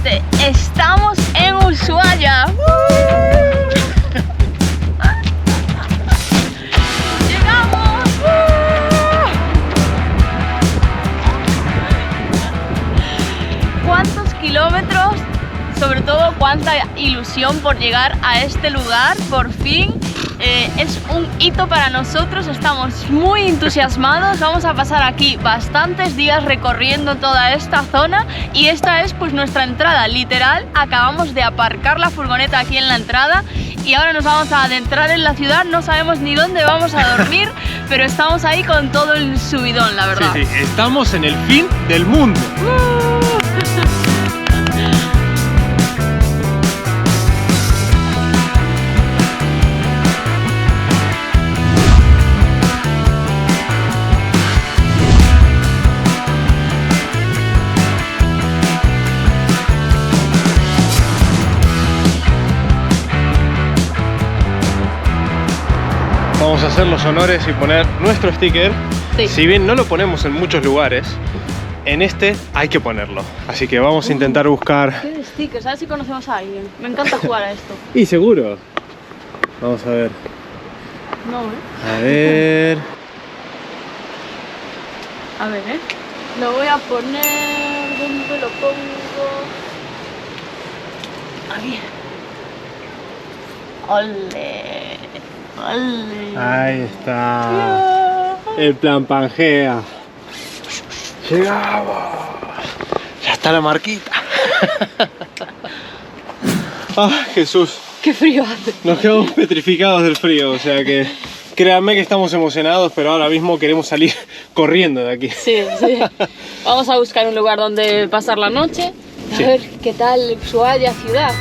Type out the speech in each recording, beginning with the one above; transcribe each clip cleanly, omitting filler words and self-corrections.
gente, estamos en Ushuaia. ¡Llegamos! ¿Cuántos kilómetros? Sobre todo, cuánta ilusión por llegar a este lugar, por fin. Es un hito para nosotros, estamos muy entusiasmados. Vamos a pasar aquí bastantes días recorriendo toda esta zona y esta es pues nuestra entrada, literal. Acabamos de aparcar la furgoneta aquí en la entrada y ahora nos vamos a adentrar en la ciudad. No sabemos ni dónde vamos a dormir, pero estamos ahí con todo el subidón, la verdad. Sí, estamos en el fin del mundo. Vamos a hacer los honores y poner nuestro sticker. Sí. Si bien no lo ponemos en muchos lugares, en este hay que ponerlo. Así que vamos a intentar buscar... ¿Qué de stickers? A ver si conocemos a alguien. Me encanta jugar a esto. Y seguro. Vamos a ver. No, A ver... A ver, Lo voy a poner... ¿Dónde lo pongo? Aquí. ¡Ole! ¡Ole! Ahí está. El plan Pangea. Llegamos. Ya está la marquita. Ah, Jesús. ¡Qué frío hace! Nos quedamos petrificados del frío, o sea que créanme que estamos emocionados, pero ahora mismo queremos salir corriendo de aquí. Sí, sí. Vamos a buscar un lugar donde pasar la noche. A ver qué tal Ushuaia ciudad.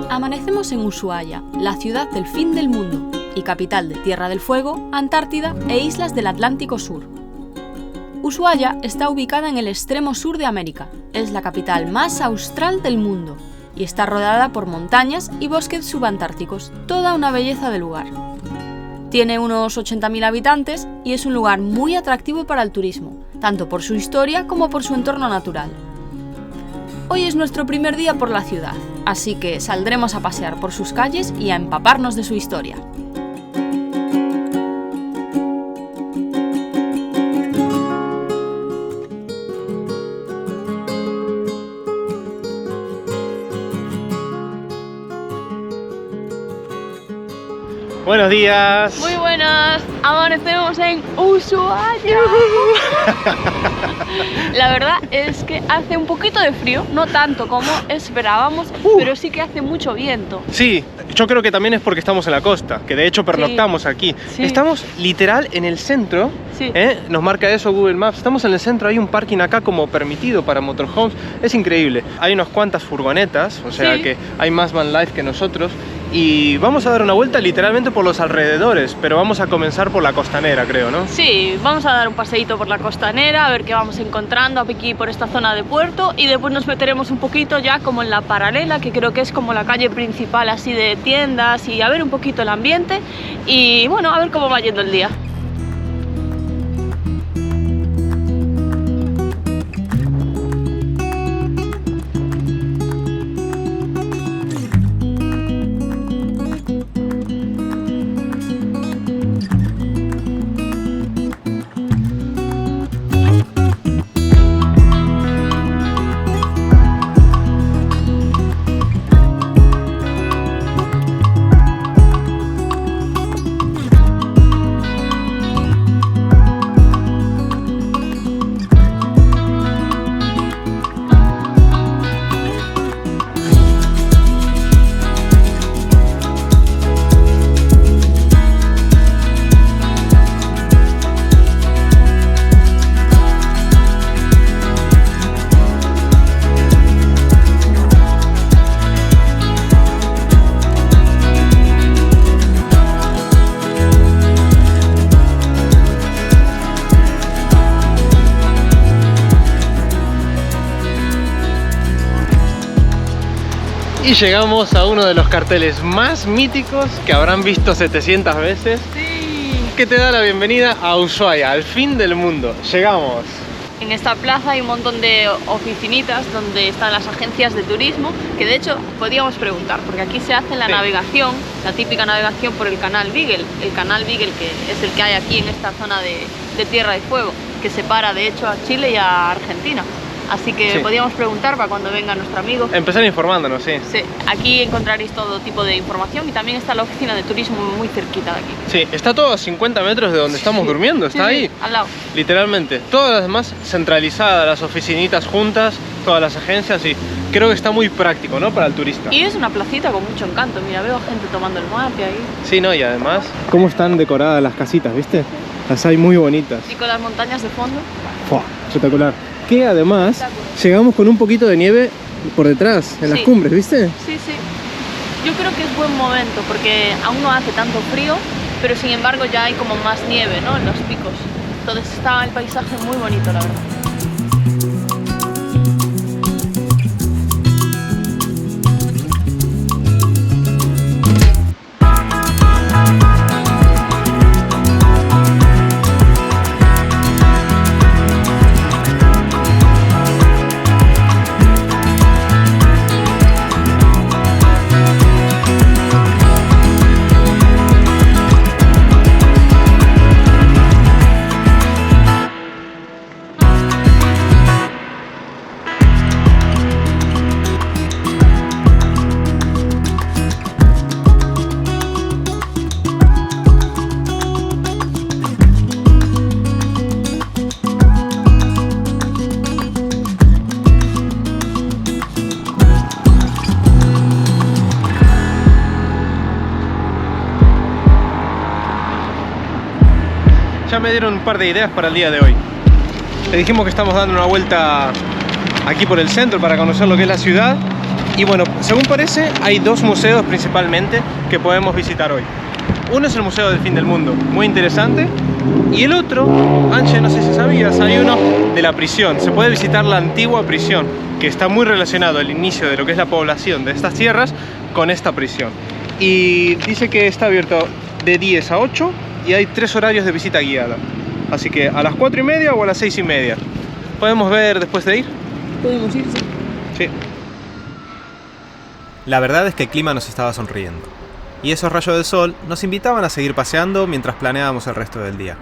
Amanecemos en Ushuaia, la ciudad del fin del mundo y capital de Tierra del Fuego, Antártida e islas del Atlántico Sur. Ushuaia está ubicada en el extremo sur de América, es la capital más austral del mundo y está rodeada por montañas y bosques subantárticos, toda una belleza de lugar. Tiene unos 80.000 habitantes y es un lugar muy atractivo para el turismo, tanto por su historia como por su entorno natural. Hoy es nuestro primer día por la ciudad, así que saldremos a pasear por sus calles y a empaparnos de su historia. Buenos días. Muy buenas, amanecemos en Ushuaia. La verdad es que hace un poquito de frío, no tanto como esperábamos, pero sí que hace mucho viento. Sí, yo creo que también es porque estamos en la costa, que de hecho pernoctamos aquí. Sí. Estamos literal en el centro, Sí. Nos marca eso Google Maps. Estamos en el centro, hay un parking acá como permitido para motorhomes. Es increíble. Hay unas cuantas furgonetas, o sea Sí. que hay más van life que nosotros. Y vamos a dar una vuelta literalmente por los alrededores, pero vamos a comenzar por la costanera, creo, ¿no? Sí, vamos a dar un paseíto por la costanera, a ver qué vamos encontrando aquí por esta zona de puerto y después nos meteremos un poquito ya como en la paralela, que creo que es como la calle principal así de tiendas y a ver un poquito el ambiente y bueno, a ver cómo va yendo el día. Y llegamos a uno de los carteles más míticos que habrán visto 700 veces. Sí. Que te da la bienvenida a Ushuaia, al fin del mundo. Llegamos. En esta plaza hay un montón de oficinitas donde están las agencias de turismo, que de hecho podíamos preguntar, porque aquí se hace la navegación, la típica navegación por el canal Beagle, el canal Beagle que es el que hay aquí en esta zona de Tierra del Fuego, que separa de hecho a Chile y a Argentina. Así que podíamos preguntar para cuando venga nuestro amigo. Empezar informándonos, sí. Sí, aquí encontraréis todo tipo de información y también está la oficina de turismo muy cerquita de aquí. Sí, está todo a 50 metros de donde estamos durmiendo, está ahí. Al lado. Literalmente. Todas las demás centralizadas, las oficinitas juntas, todas las agencias y creo que está muy práctico, ¿no? Para el turista. Y es una placita con mucho encanto. Mira, veo gente tomando el mate ahí. Sí, ¿no? Y además, cómo están decoradas las casitas, ¿viste? Las hay muy bonitas. Y con las montañas de fondo. ¡Fua! Espectacular. Que además llegamos con un poquito de nieve por detrás, en las cumbres, ¿viste? Sí, sí. Yo creo que es buen momento porque aún no hace tanto frío, pero sin embargo ya hay como más nieve, ¿no? En los picos. Entonces está el paisaje muy bonito, la verdad. Ya me dieron un par de ideas para el día de hoy. Le dijimos que estamos dando una vuelta aquí por el centro para conocer lo que es la ciudad. Y bueno, según parece, hay dos museos principalmente que podemos visitar hoy. Uno es el Museo del Fin del Mundo, muy interesante. Y el otro, Anche, no sé si sabías, hay uno de la prisión. Se puede visitar la antigua prisión, que está muy relacionado al inicio de lo que es la población de estas tierras con esta prisión. Y dice que está abierto de 10 a 8 y hay 3 horarios de visita guiada. Así que a las 4:30 o a las 6:30. ¿Podemos ver después de ir? Podemos ir, sí. Sí. La verdad es que el clima nos estaba sonriendo, y esos rayos del sol nos invitaban a seguir paseando mientras planeábamos el resto del día.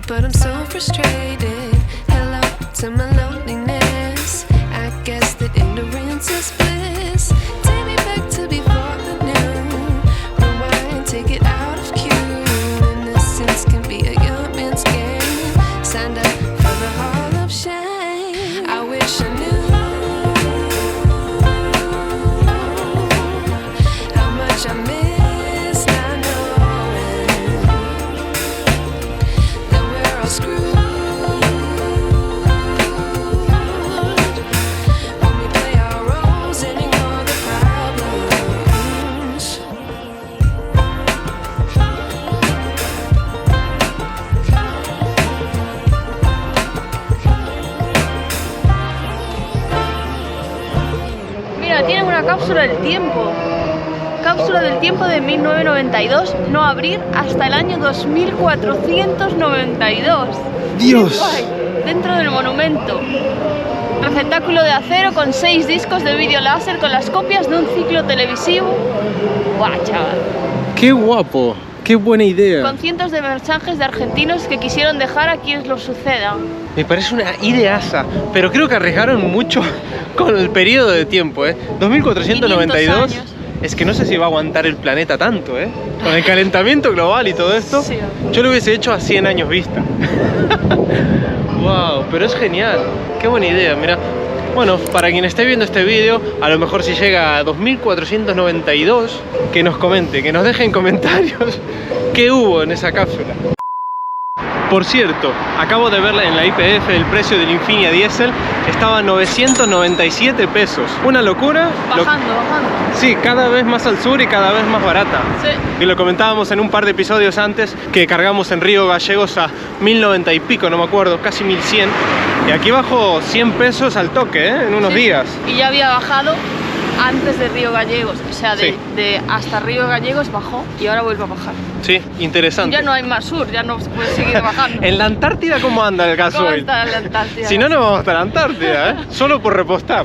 But I'm so frustrated. Hello to my loneliness. I guess that ignorance is bliss. Take me back to before the noon. Rewind, take it out of cue. Innocence can be a young man's game. Signed up for the hall of shame. I wish I knew how much I miss not knowing that we're all screwed. When we play our roles and ignore the problems. Mira, tienen una cápsula del tiempo. Cápsula del tiempo de 1992, no abrir hasta el año 2492. ¡Dios! Guay. Dentro del monumento. Receptáculo de acero con 6 discos de vídeo láser con las copias de un ciclo televisivo. ¡Guau, chaval! ¡Qué guapo! ¡Qué buena idea! Con cientos de mensajes de argentinos que quisieron dejar a quienes lo suceda. Me parece una ideaza, pero creo que arriesgaron mucho con el periodo de tiempo, ¿eh? 2492. 500 años. Es que no sé si va a aguantar el planeta tanto, ¿eh? Con el calentamiento global y todo esto. Sí. Yo lo hubiese hecho a 100 años vista. Wow, pero es genial. Qué buena idea, mira. Bueno, para quien esté viendo este vídeo, a lo mejor si llega a 2492, que nos comente, que nos deje en comentarios qué hubo en esa cápsula. Por cierto, acabo de ver en la YPF el precio del Infinia Diesel, estaba a 997 pesos. Una locura. Bajando. Sí, cada vez más al sur y cada vez más barata. Sí. Y lo comentábamos en un par de episodios antes, que cargamos en Río Gallegos a 1090 y pico, no me acuerdo, casi 1100. Y aquí bajó 100 pesos al toque, en unos días. Y ya había bajado antes de Río Gallegos, o sea, Sí. de hasta Río Gallegos bajó y ahora vuelve a bajar. Sí, interesante. Ya no hay más sur, ya no se puede seguir bajando. En la Antártida, ¿cómo anda el ¿Cómo gasoil? está la Antártida? Si no, no vamos hasta la Antártida, solo por repostar.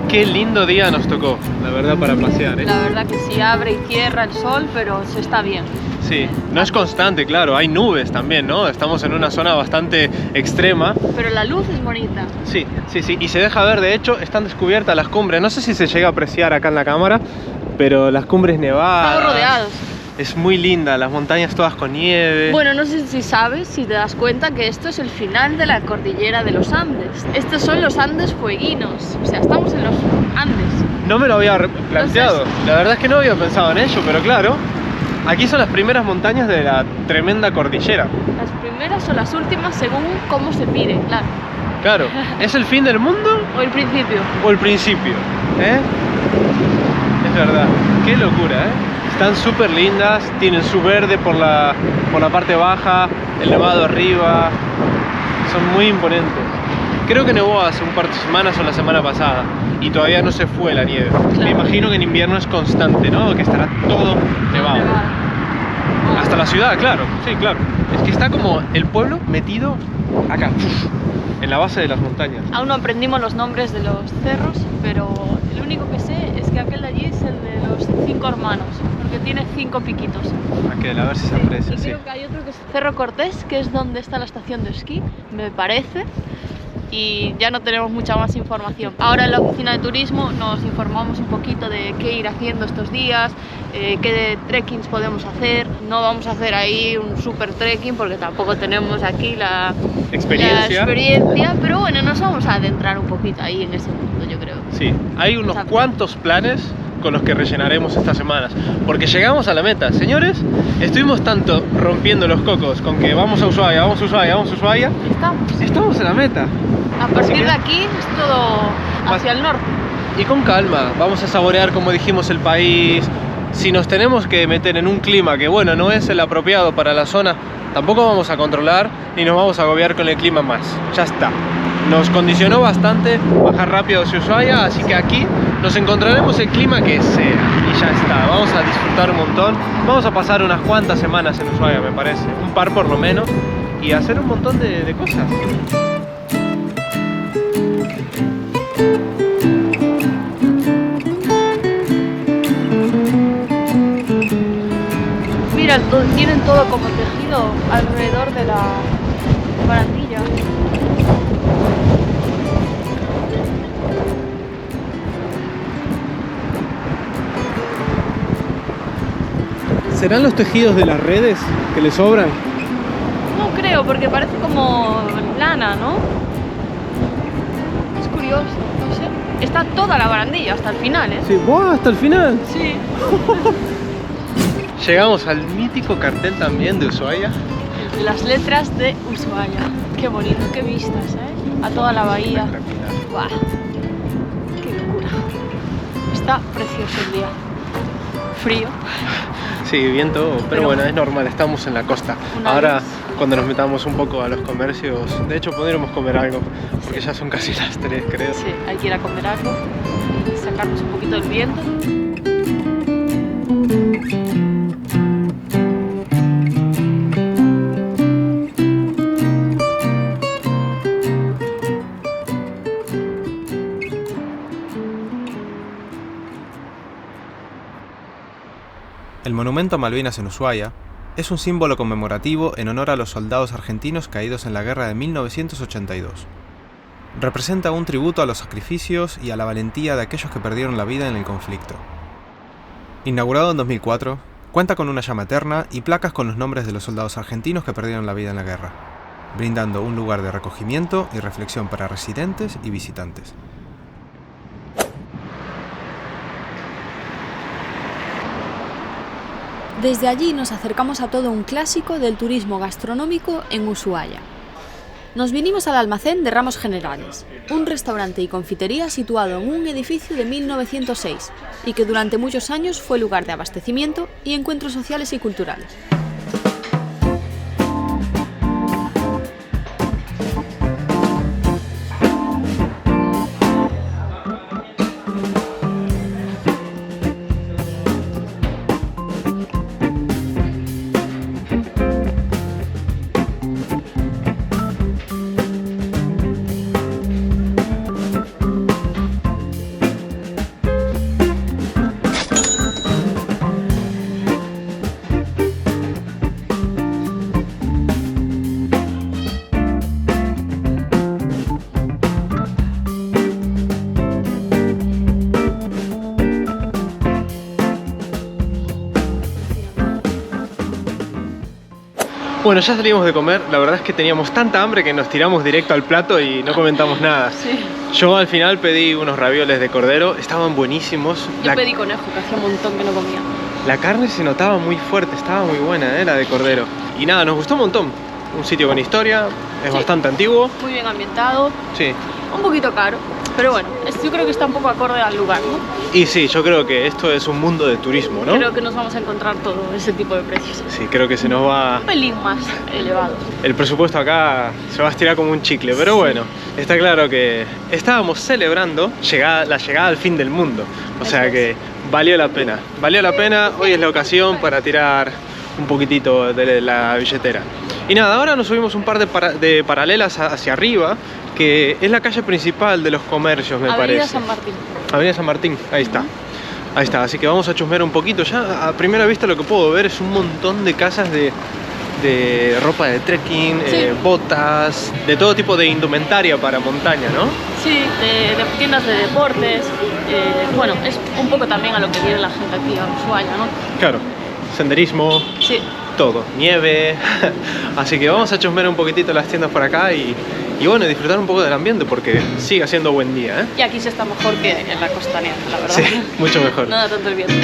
Qué lindo día nos tocó, la verdad, para pasear, La verdad que sí, abre y cierra el sol, pero se está bien. Sí, no es constante, claro, hay nubes también, ¿no? Estamos en una zona bastante extrema. Pero la luz es bonita. Sí, y se deja ver, de hecho, están descubiertas las cumbres. No sé si se llega a apreciar acá en la cámara, pero las cumbres nevadas. Estamos rodeados. Es muy linda, las montañas todas con nieve. Bueno, no sé si sabes, si te das cuenta que esto es el final de la cordillera de los Andes. Estos son los Andes fueguinos, o sea, estamos en los Andes. No me lo había planteado. Entonces- La verdad es que no había pensado en ello, pero claro, aquí son las primeras montañas de la tremenda cordillera. Las primeras o las últimas según cómo se mire, claro. Claro, ¿es el fin del mundo O el principio. o el principio? Es verdad, qué locura, Están súper lindas, tienen su verde por la parte baja, el nevado arriba, son muy imponentes. Creo que nevó hace un par de semanas o la semana pasada y todavía no se fue la nieve. Me imagino que en invierno es constante, ¿no? Que estará todo nevado. Hasta la ciudad, claro, sí, claro. Es que está como el pueblo metido acá, en la base de las montañas. Aún no aprendimos los nombres de los cerros, pero lo único que sé es que aquel de allí es el de los 5 hermanos, porque tiene 5 piquitos. Aquel, a ver si se aprecia, Y sí. creo que hay otro que es Cerro Cortés, que es donde está la estación de esquí, me parece. Y ya no tenemos mucha más información. Ahora en la oficina de turismo nos informamos un poquito de qué ir haciendo estos días, qué trekkings podemos hacer. No vamos a hacer ahí un super trekking porque tampoco tenemos aquí la experiencia, pero bueno, nos vamos a adentrar un poquito ahí en ese mundo, yo creo. Sí, hay unos Exacto. cuantos planes con los que rellenaremos estas semanas, porque llegamos a la meta. Señores, estuvimos tanto rompiendo los cocos con que vamos a Ushuaia, vamos a Ushuaia, vamos a Ushuaia. Estamos en la meta. A Así partir que- de aquí es todo hacia el norte. Y con calma, vamos a saborear, como dijimos, el país. Si nos tenemos que meter en un clima que, bueno, no es el apropiado para la zona, tampoco vamos a controlar ni nos vamos a agobiar con el clima más. Ya está. Nos condicionó bastante bajar rápido hacia Ushuaia, así que aquí nos encontraremos el clima que sea. Y ya está, vamos a disfrutar un montón. Vamos a pasar unas cuantas semanas en Ushuaia, me parece. Un par por lo menos. Y hacer un montón de cosas. Mira, tienen todo como tejido alrededor de la barandilla. ¿Serán los tejidos de las redes que le sobran? No creo, porque parece como lana, ¿no? Es curioso, no sé. Está toda la barandilla hasta el final, ¿eh? Sí, ¡buah! Hasta el final. Sí. Llegamos al mítico cartel también de Ushuaia. Las letras de Ushuaia. Qué bonito, qué vistas, ¿eh? A toda la bahía. Espectacular. ¡Buah! ¡Qué locura! Está precioso el día. Frío. Sí, viento, pero Pero bueno, es normal, estamos en la costa. una Ahora, vez- cuando nos metamos un poco a los comercios, de hecho podremos comer algo, porque ya son casi las 3, creo. Sí, hay que ir a comer algo y sacarnos un poquito del viento. monumento a Malvinas en Ushuaia es un símbolo conmemorativo en honor a los soldados argentinos caídos en la guerra de 1982. Representa un tributo a los sacrificios y a la valentía de aquellos que perdieron la vida en el conflicto. Inaugurado en 2004, cuenta con una llama eterna y placas con los nombres de los soldados argentinos que perdieron la vida en la guerra, brindando un lugar de recogimiento y reflexión para residentes y visitantes. Desde allí nos acercamos a todo un clásico del turismo gastronómico en Ushuaia. Nos vinimos al Almacén de Ramos Generales, un restaurante y confitería situado en un edificio de 1906 y que durante muchos años fue lugar de abastecimiento y encuentros sociales y culturales. Bueno, ya salimos de comer, la verdad es que teníamos tanta hambre que nos tiramos directo al plato y no comentamos nada. Sí. Yo al final pedí unos ravioles de cordero, estaban buenísimos. Yo pedí conejo, que hacía un montón que no comía. La carne se notaba muy fuerte, estaba muy buena, la de cordero. Y nada, nos gustó un montón. Un sitio con historia, es bastante antiguo. Muy bien ambientado. Sí. Un poquito caro, pero bueno, yo creo que está un poco acorde al lugar, ¿no? Y sí, yo creo que esto es un mundo de turismo, ¿no? Creo que nos vamos a encontrar todo ese tipo de precios. Sí, creo que se nos va... Un pelín más elevado. El presupuesto acá se va a estirar como un chicle, pero bueno, está claro que estábamos celebrando la llegada al fin del mundo. O sea que valió la pena. Valió la pena, hoy es la ocasión para tirar un poquitito de la billetera. Y nada, ahora nos subimos un par de paralelas hacia arriba, que es la calle principal de los comercios, me parece. Avenida San Martín. Avenida San Martín, ahí está. Ahí está, así que vamos a chusmear un poquito. Ya a primera vista lo que puedo ver es un montón de casas de ropa de trekking, Sí. botas, de todo tipo de indumentaria para montaña, ¿no? Sí, de tiendas de deportes. Bueno, es un poco también a lo que viene la gente aquí a Ushuaia, ¿no? Claro, senderismo, Sí. todo, nieve. Así que vamos a chusmear un poquitito las tiendas por acá y bueno, disfrutar un poco del ambiente porque sigue haciendo buen día, ¿eh? Y aquí se está mejor que en la costanera, la verdad. Sí, mucho mejor. No da tanto el viento.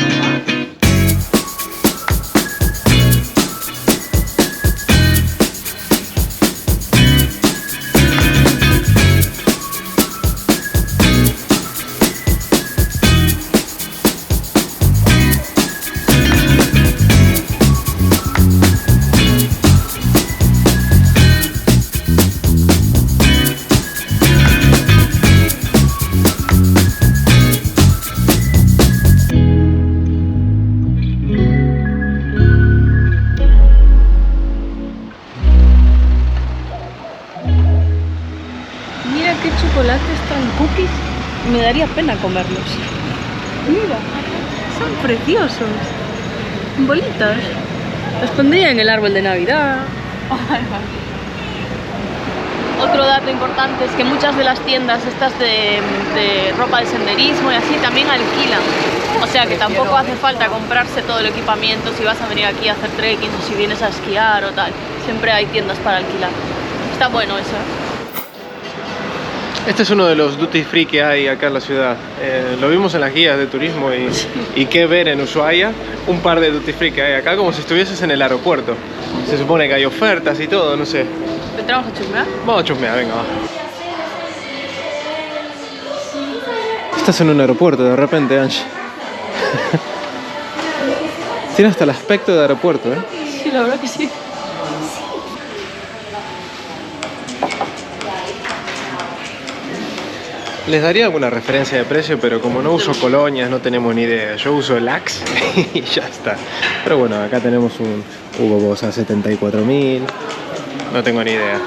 Mira qué chocolates tan cookies. Me daría pena comerlos. Mira, son preciosos. Bolitas. Los pondría en el árbol de Navidad. Otro dato importante es que muchas de las tiendas estas de ropa de senderismo y así también alquilan. O sea que tampoco hace falta comprarse todo el equipamiento si vas a venir aquí a hacer trekking o si vienes a esquiar o tal. Siempre hay tiendas para alquilar. Está bueno eso, ¿eh? Este es uno de los duty free que hay acá en la ciudad. Lo vimos en las guías de turismo y qué ver en Ushuaia. Un par de duty free que hay acá, como si estuvieses en el aeropuerto. Se supone que hay ofertas y todo, no sé. ¿Entramos a chusmear? Vamos a chusmear, venga, va. Estás en un aeropuerto de repente, Ange. Tiene hasta el aspecto de aeropuerto, ¿eh? Sí, la verdad que sí. Les daría alguna referencia de precio, pero como no uso colonias, no tenemos ni idea. Yo uso el Axe y ya está. Pero bueno, acá tenemos un Hugo Boss a 74.000. No tengo ni idea.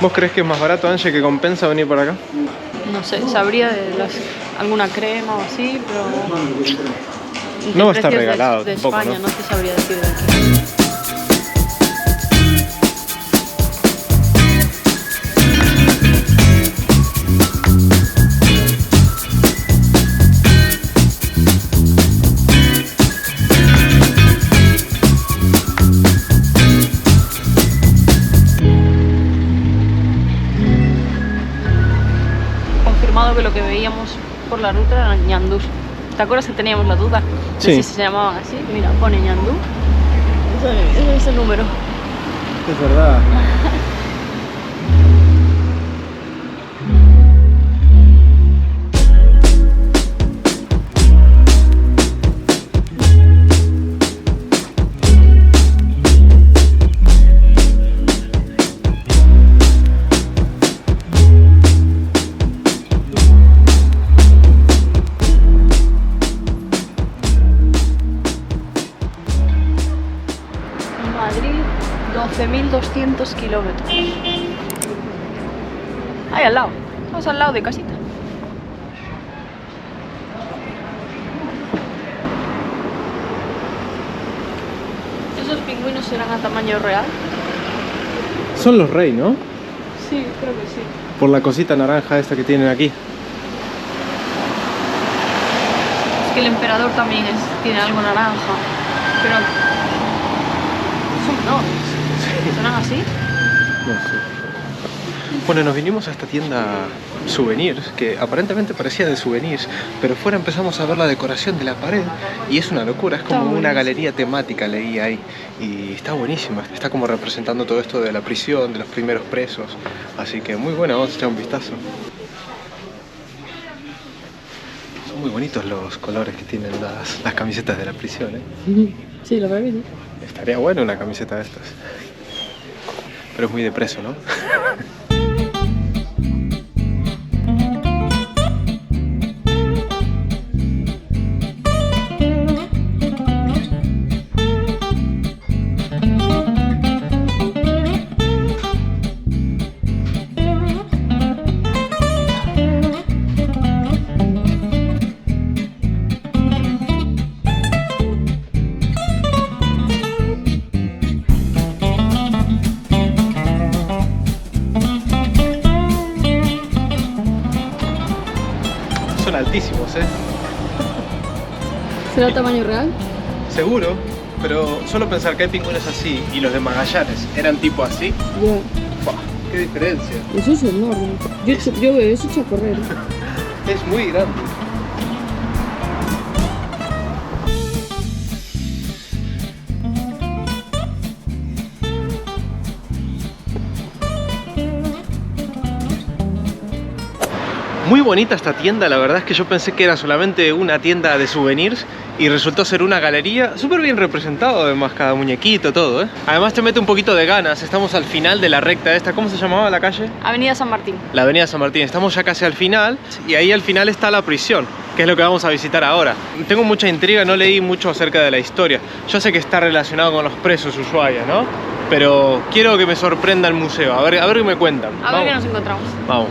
¿Vos crees que es más barato, Ange, que compensa venir por acá? No sé, sabría de alguna crema o así, pero No va a estar Precios regalado de tampoco, España, ¿no? no te sabría decir de aquí. Confirmado que lo que veíamos por la ruta eran ñandús. ¿Te acuerdas que teníamos la duda de Sí. si se llamaban así? Mira, pone ñandú. Ese es el número. Es verdad. Madrid, 12.200 kilómetros. Ahí al lado. Estamos al lado de casita. ¿Esos pingüinos serán a tamaño real? Son los rey, ¿no? Sí, creo que sí. Por la cosita naranja esta que tienen aquí. Es que el emperador también tiene algo naranja. Pero son menores. ¿Serán así? No sé. Bueno, nos vinimos a esta tienda souvenirs, que aparentemente parecía de souvenirs, pero fuera empezamos a ver la decoración de la pared y es una locura, es como una galería temática, leí ahí, y está buenísima, está como representando todo esto de la prisión, de los primeros presos, así que muy buena, vamos a echar un vistazo. Son muy bonitos los colores que tienen las camisetas de la prisión, ¿eh? Sí, lo veo bien. Estaría bueno una camiseta de estas, pero es muy de preso, ¿no? Son altísimos, ¿eh? ¿Será tamaño real? Seguro, pero solo pensar que hay pingüinos así y los de Magallanes eran tipo así. Ya. ¡Buah! ¡Qué diferencia! Eso es enorme. Yo veo eso hecho a correr. Es muy grande. Muy bonita esta tienda, la verdad es que yo pensé que era solamente una tienda de souvenirs y resultó ser una galería súper bien representado, además cada muñequito, todo, ¿eh? Además te mete un poquito de ganas, estamos al final de la recta esta, ¿cómo se llamaba la calle? Avenida San Martín. La avenida San Martín, estamos ya casi al final y ahí al final está la prisión, que es lo que vamos a visitar ahora. Tengo mucha intriga, no leí mucho acerca de la historia, yo sé que está relacionado con los presos Ushuaia, ¿no? Pero quiero que me sorprenda el museo, a ver qué me cuentan. A ver qué nos encontramos. Vamos.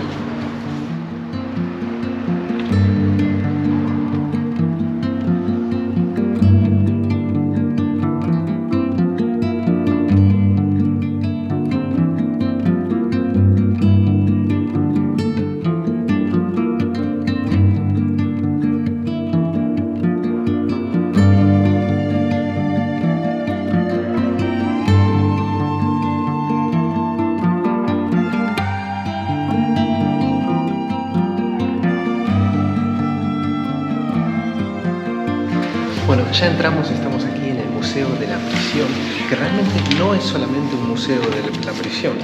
Bueno, ya entramos, estamos aquí en el Museo de la Prisión, que realmente no es solamente un museo de la prisión,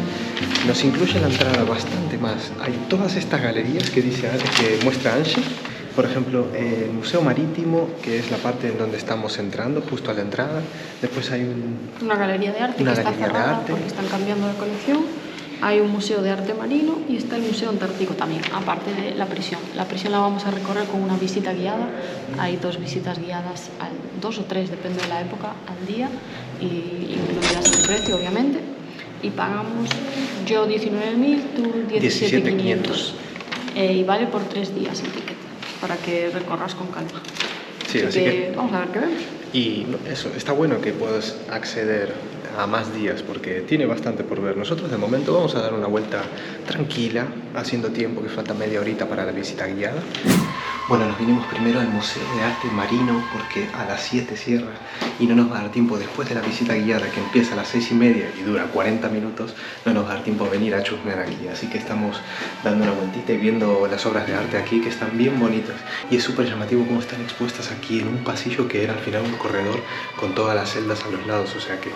nos incluye la entrada bastante más. Hay todas estas galerías que muestra Angie, por ejemplo, el Museo Marítimo, que es la parte en donde estamos entrando, justo a la entrada. Después hay una galería de arte que está cerrada porque están cambiando la colección. Hay un museo de arte marino y está el Museo Antártico también, aparte de la prisión. La prisión la vamos a recorrer con una visita guiada. Hay 2 visitas guiadas, 2 o 3, depende de la época, al día, y incluidas en el precio, obviamente. Y pagamos yo 19.000, tú 17.500. Y vale por 3 días el ticket, para que recorras con calma. Sí, así que vamos a ver qué vemos. y eso, está bueno que puedas acceder a más días porque tiene bastante por ver. Nosotros de momento vamos a dar una vuelta tranquila, haciendo tiempo, que falta media horita para la visita guiada. Bueno, nos vinimos primero al Museo de Arte Marino porque a las 7 cierra y no nos va a dar tiempo después de la visita guiada, que empieza a las 6:30 y dura 40 minutos, no nos va a dar tiempo a venir a chusmear aquí. Así que estamos dando una vueltita y viendo las obras de arte aquí, que están bien bonitas. Y es súper llamativo cómo están expuestas aquí en un pasillo que era al final un corredor con todas las celdas a los lados. O sea que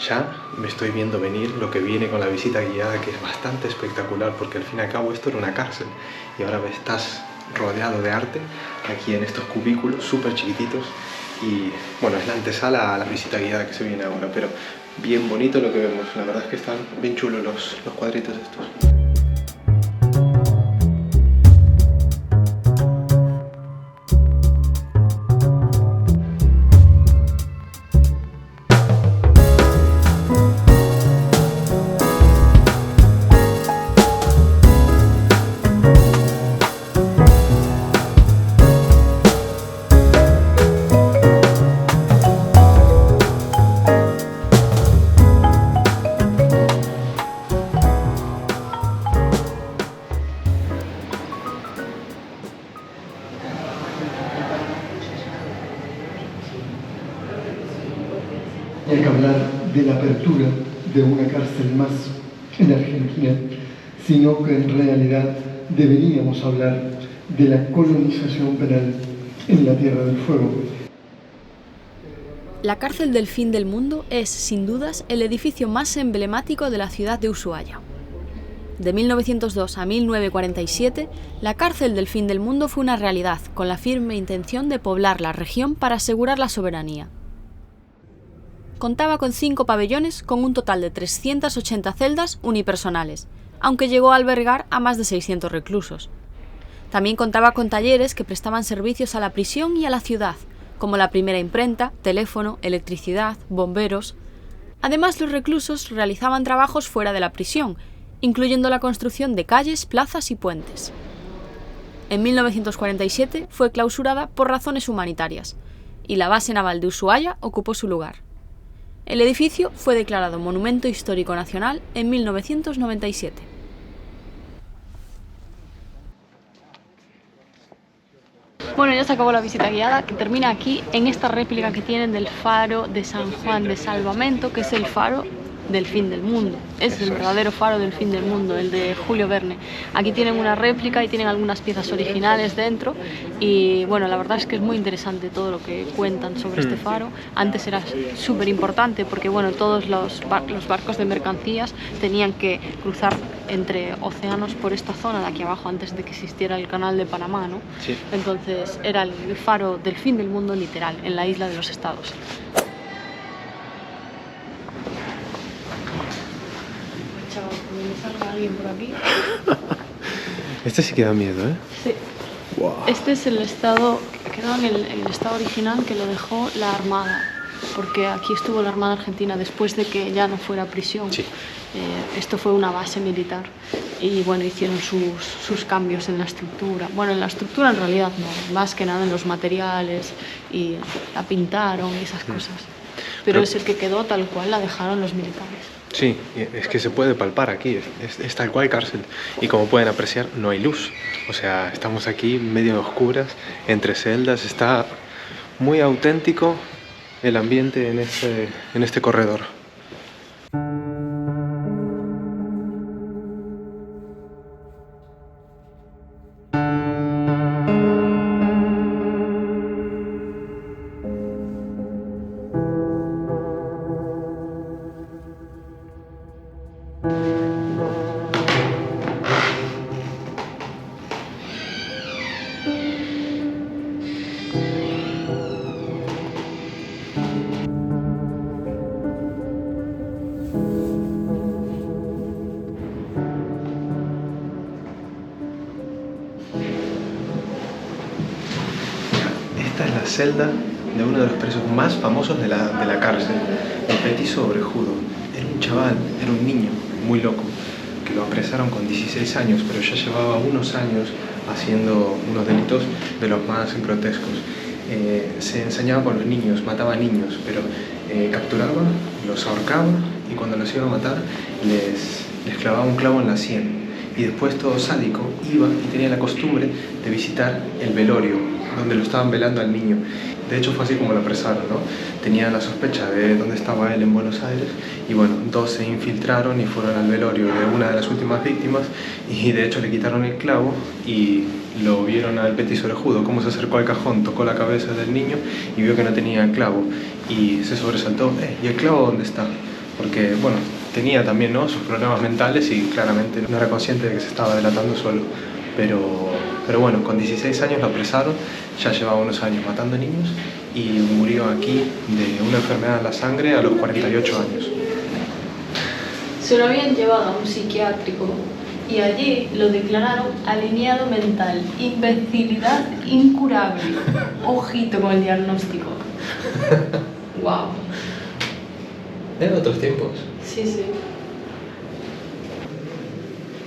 ya me estoy viendo venir lo que viene con la visita guiada, que es bastante espectacular porque al fin y al cabo esto era una cárcel y ahora estás rodeado de arte aquí en estos cubículos súper chiquititos. Y bueno, es la antesala a la visita guiada que se viene ahora, pero bien bonito lo que vemos. La verdad es que están bien chulos los cuadritos estos. Hay que hablar de la apertura de una cárcel más en Argentina, sino que en realidad deberíamos hablar de la colonización penal en la Tierra del Fuego. La cárcel del fin del mundo es, sin dudas, el edificio más emblemático de la ciudad de Ushuaia. De 1902 a 1947, la cárcel del fin del mundo fue una realidad, con la firme intención de poblar la región para asegurar la soberanía. Contaba con 5 pabellones con un total de 380 celdas unipersonales, aunque llegó a albergar a más de 600 reclusos. También contaba con talleres que prestaban servicios a la prisión y a la ciudad, como la primera imprenta, teléfono, electricidad, bomberos. Además, los reclusos realizaban trabajos fuera de la prisión, incluyendo la construcción de calles, plazas y puentes. En 1947 fue clausurada por razones humanitarias, y la base naval de Ushuaia ocupó su lugar. El edificio fue declarado Monumento Histórico Nacional en 1997. Bueno, ya se acabó la visita guiada, que termina aquí en esta réplica que tienen del faro de San Juan de Salvamento, que es el faro del fin del mundo. Es el verdadero faro del fin del mundo, el de Julio Verne. Aquí tienen una réplica y tienen algunas piezas originales dentro y bueno, la verdad es que es muy interesante todo lo que cuentan sobre este faro. Antes era súper importante porque bueno, todos los barcos de mercancías tenían que cruzar entre océanos por esta zona de aquí abajo antes de que existiera el canal de Panamá, ¿no? Sí. Entonces era el faro del fin del mundo literal, en la isla de los Estados. Salga alguien por aquí. Este sí que da miedo, ¿eh? Sí. Wow. Este es el estado, quedó en el estado original que lo dejó la Armada, porque aquí estuvo la Armada Argentina después de que ya no fuera prisión. Sí. Esto fue una base militar y bueno, hicieron sus cambios en la estructura. Bueno, en la estructura en realidad no, más que nada en los materiales y la pintaron y esas cosas. Pero es el que quedó tal cual, la dejaron los militares. Sí, es que se puede palpar aquí, es tal cual cárcel. Y como pueden apreciar, no hay luz. O sea, estamos aquí medio oscuras, entre celdas. Está muy auténtico el ambiente en este corredor. Esta es la celda de uno de los presos más famosos de la cárcel, el Petiso Orejudo. Era un chaval, era un niño muy loco, que lo apresaron con 16 años, pero ya llevaba unos años haciendo unos delitos de los más grotescos. se ensañaba con los niños, mataba niños, pero capturaba, los ahorcaba y cuando los iba a matar les clavaba un clavo en la sien. Y después todo sádico iba y tenía la costumbre de visitar el velorio, donde lo estaban velando al niño. De hecho fue así como lo apresaron, ¿no? Tenía la sospecha de dónde estaba él en Buenos Aires y bueno, dos se infiltraron y fueron al velorio de una de las últimas víctimas y de hecho le quitaron el clavo y lo vieron al petiso orejudo, cómo se acercó al cajón, tocó la cabeza del niño y vio que no tenía clavo y se sobresaltó. ¿Y el clavo dónde está? Porque, bueno, tenía también, ¿no?, sus problemas mentales y claramente no era consciente de que se estaba delatando solo. Pero bueno, con 16 años lo apresaron, ya llevaba unos años matando niños y murió aquí de una enfermedad en la sangre a los 48 años. Se lo habían llevado a un psiquiátrico y allí lo declararon alineado mental, imbecilidad incurable. Ojito con el diagnóstico. Wow. ¿Eran otros tiempos? Sí, sí.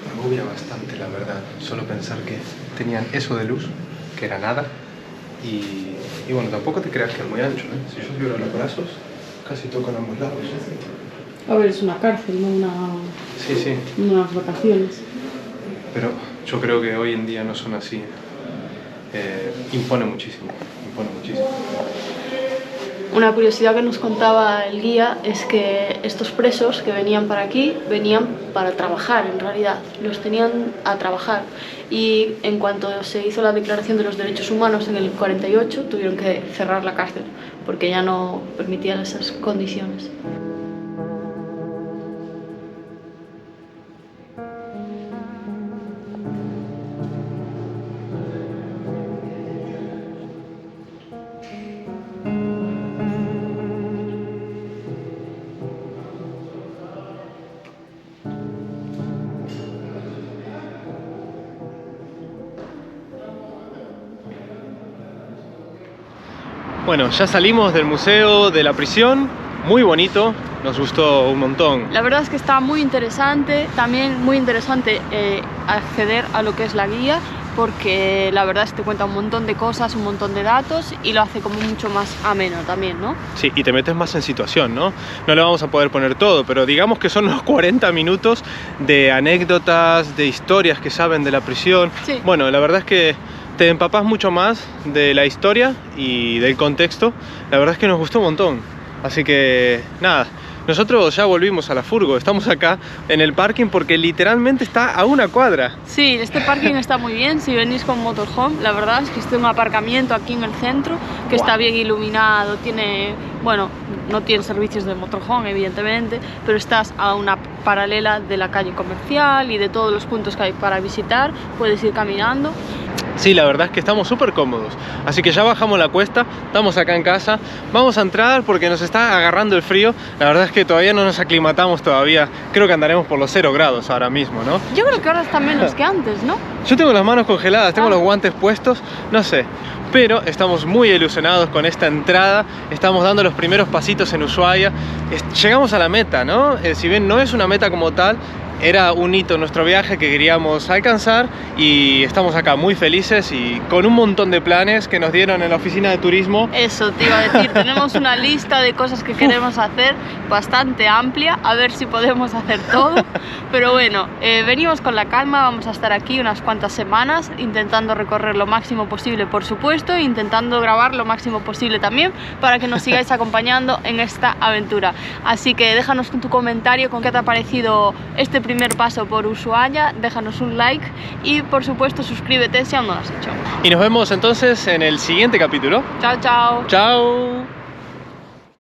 Me agobia bastante, la verdad, solo pensar que tenían eso de luz, que era nada, y bueno, tampoco te creas que es muy ancho, ¿eh? Si yo subiera los brazos, casi toco en ambos lados. A ver, es una cárcel, no una... Sí, sí. unas vacaciones. Pero yo creo que hoy en día no son así. Impone muchísimo, impone muchísimo. Una curiosidad que nos contaba el guía es que estos presos que venían para aquí, venían para trabajar en realidad, los tenían a trabajar y en cuanto se hizo la Declaración de los Derechos Humanos en el 48 tuvieron que cerrar la cárcel porque ya no permitían esas condiciones. Bueno, ya salimos del museo de la prisión, muy bonito, nos gustó un montón. La verdad es que está muy interesante, también muy interesante acceder a lo que es la guía, porque la verdad es que te cuenta un montón de cosas, un montón de datos y lo hace como mucho más ameno también, ¿no? Sí, y te metes más en situación, ¿no? No le vamos a poder poner todo, pero digamos que son unos 40 minutos de anécdotas, de historias que saben de la prisión. Sí. Bueno, la verdad es que te empapas mucho más de la historia y del contexto. La verdad es que nos gustó un montón. Así que, nada, nosotros ya volvimos a la furgo. Estamos acá en el parking porque literalmente está a una cuadra. Sí, este parking está muy bien si venís con motorhome. La verdad es que este es un aparcamiento aquí en el centro que está bien iluminado, tiene, bueno, no tiene servicios de motorhome evidentemente, pero estás a una paralela de la calle comercial y de todos los puntos que hay para visitar, puedes ir caminando. Sí, la verdad es que estamos súper cómodos. Así que ya bajamos la cuesta, estamos acá en casa. Vamos a entrar porque nos está agarrando el frío. La verdad es que todavía no nos aclimatamos todavía. Creo que andaremos por los 0 grados ahora mismo, ¿no? Yo creo que ahora está menos que antes, ¿no? Yo tengo las manos congeladas, tengo los guantes puestos, no sé. Pero estamos muy ilusionados con esta entrada. Estamos dando los primeros pasitos en Ushuaia. Llegamos a la meta, ¿no? Si bien no es una meta como tal, era un hito en nuestro viaje que queríamos alcanzar y estamos acá muy felices y con un montón de planes que nos dieron en la oficina de turismo. Eso te iba a decir, tenemos una lista de cosas que queremos hacer bastante amplia, a ver si podemos hacer todo, pero bueno, venimos con la calma, vamos a estar aquí unas cuantas semanas intentando recorrer lo máximo posible, por supuesto, e intentando grabar lo máximo posible también para que nos sigáis acompañando en esta aventura. Así que déjanos tu comentario con qué te ha parecido este primer paso por Ushuaia, déjanos un like y por supuesto suscríbete si aún no lo has hecho. Y nos vemos entonces en el siguiente capítulo. Chao, chao. Chao.